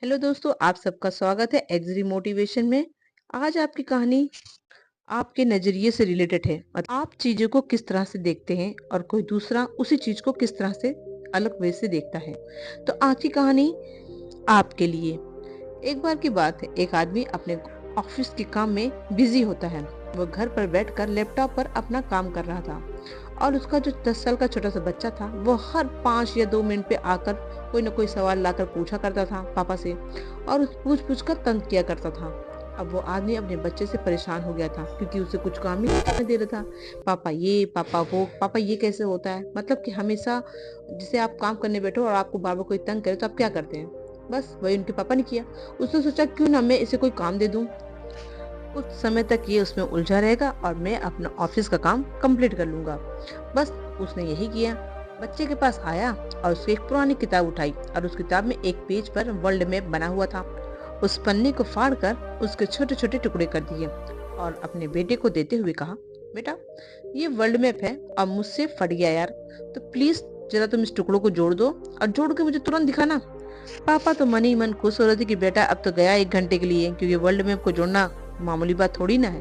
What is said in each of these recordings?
Hello दोस्तों, आप सबका स्वागत है एग्री मोटिवेशन में। आज आपकी कहानी आपके नजरिए से रिलेटेड है। आप चीजों को किस तरह से देखते हैं और कोई दूसरा उसी चीज को किस तरह से अलग वे से देखता है। तो आज की कहानी आपके लिए। एक बार की बात है, एक आदमी अपने ऑफिस के काम में बिजी होता है। वो घर पर बैठकर लैपटॉप पर अपना काम कर रहा था और उसका जो 10 साल का छोटा सा बच्चा था वो हर 5 या 2 मिनट पे आकर कोई ना कोई सवाल लाकर पूछा करता था पापा से, और उस पूछ पूछ कर तंग किया करता था। अब वो आदमी अपने बच्चे से परेशान हो गया था क्योंकि उसे कुछ काम ही नहीं करने दे रहा था। पापा ये, पापा वो, पापा ये कैसे होता है, मतलब कि हमेशा जिसे आप काम करने बैठो और आपको बार बार कोई तंग करे तो आप क्या करते हैं। बस वही उनके पापा ने किया। उसने सोचा क्यों ना मैं इसे कोई काम दे दूं, कुछ समय तक ये उसमें उलझा रहेगा और मैं अपना ऑफिस का काम कंप्लीट कर लूंगा। बस उसने यही किया। बच्चे के पास आया और उसकी एक पुरानी किताब उठाई और उस किताब में एक पेज पर वर्ल्ड मैप बना हुआ था। उस पन्ने को फाड़कर उसके छोटे छोटे टुकड़े कर दिए और अपने बेटे को देते हुए कहा, बेटा ये वर्ल्ड मैप है और मुझसे फट गया यार, तो प्लीज जरा तुम इस टुकड़ों को जोड़ दो और जोड़ के मुझे तुरंत दिखाना। पापा तो मन ही मन खुश हो रहे थे कि बेटा अब तो गया 1 घंटे के लिए, क्योंकि वर्ल्ड मैप को जोड़ना मामूली बात थोड़ी ना है।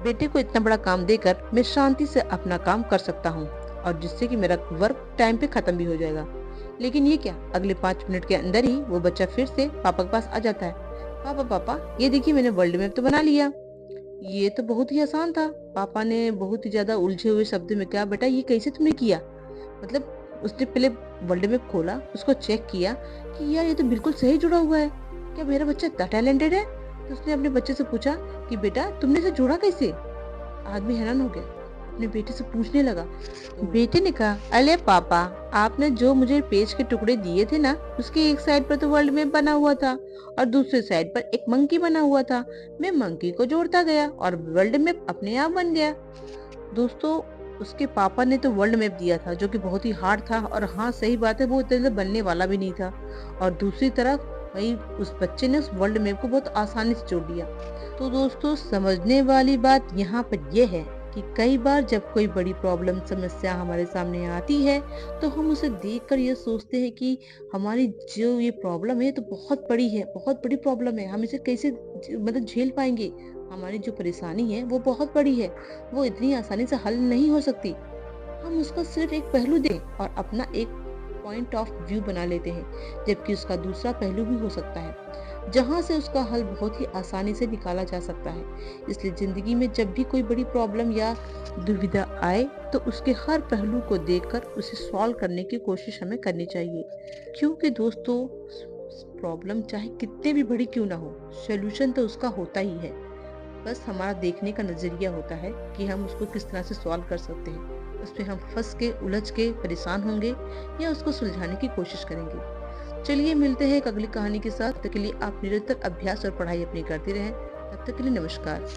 बेटे को इतना बड़ा काम देकर मैं शांति से अपना काम कर सकता हूँ और जिससे कि मेरा वर्क टाइम पे खत्म भी हो जाएगा। लेकिन ये क्या, अगले 5 मिनट के अंदर ही वो बच्चा फिर से पापा के पास आ जाता है। पापा पापा ये देखिए मैंने वर्ल्ड मैप तो बना लिया। ये तो बहुत ही आसान था। पापा ने बहुत ही ज्यादा उलझे हुए शब्द में कहा, बेटा ये कैसे तुमने किया, मतलब उसने पहले वर्ल्ड मैप खोला, उसको चेक किया कि यार ये तो बिल्कुल सही जुड़ा हुआ है। क्या मेरा बच्चा इतना टैलेंटेड है? तो उसने अपने बच्चे से पूछा कि बेटा तुमने इसे जोड़ा कैसे। आदमी हैरान हो गया, अपने बेटे से पूछने लगा। तो बेटे ने कहा, अरे पापा आपने जो मुझे पेज के टुकड़े दिए थे ना, उसके एक साइड पर तो वर्ल्ड मैप बना हुआ था और दूसरे साइड पर एक मंकी बना हुआ था। मैं मंकी को जोड़ता गया और वर्ल्ड मैप अपने आप बन गया। दोस्तों, उसके पापा ने तो वर्ल्ड मैप दिया था जो कि बहुत ही हार्ड था, और हाँ सही बात है वो इतने जल्दी बनने वाला भी नहीं था। और दूसरी तरफ वही उस बच्चे ने उस वर्ल्ड मैप को बहुत आसानी से जोड़ दिया। तो दोस्तों, समझने वाली बात यहाँ पर यह है कि कई बार जब कोई बड़ी प्रॉब्लम समस्या हमारे सामने आती है तो हम उसे देखकर ये सोचते हैं कि हमारी जो ये प्रॉब्लम है तो बहुत बड़ी है, बहुत बड़ी प्रॉब्लम है, हम इसे कैसे मतलब झेल पाएंगे। हमारी जो परेशानी है वो बहुत बड़ी है, वो इतनी आसानी से हल नहीं हो सकती। हम उसका सिर्फ एक पहलू दें और अपना एक पॉइंट ऑफ व्यू बना लेते हैं, जबकि उसका दूसरा पहलू भी हो सकता है जहां से उसका हल बहुत ही आसानी से निकाला जा सकता है। इसलिए जिंदगी में जब भी कोई बड़ी प्रॉब्लम या दुविधा आए तो उसके हर पहलू को देखकर उसे सॉल्व करने की कोशिश हमें करनी चाहिए। क्योंकि दोस्तों, प्रॉब्लम चाहे कितने भी बड़ी क्यों ना हो, सोल्यूशन तो उसका होता ही है। बस हमारा देखने का नजरिया होता है कि हम उसको किस तरह से सॉल्व कर सकते हैं। उसमें हम फंस के उलझ के परेशान होंगे या उसको सुलझाने की कोशिश करेंगे। चलिए मिलते हैं एक अगली कहानी के साथ। तब तक के लिए आप निरंतर अभ्यास और पढ़ाई अपनी करते रहें। तब तक के लिए नमस्कार।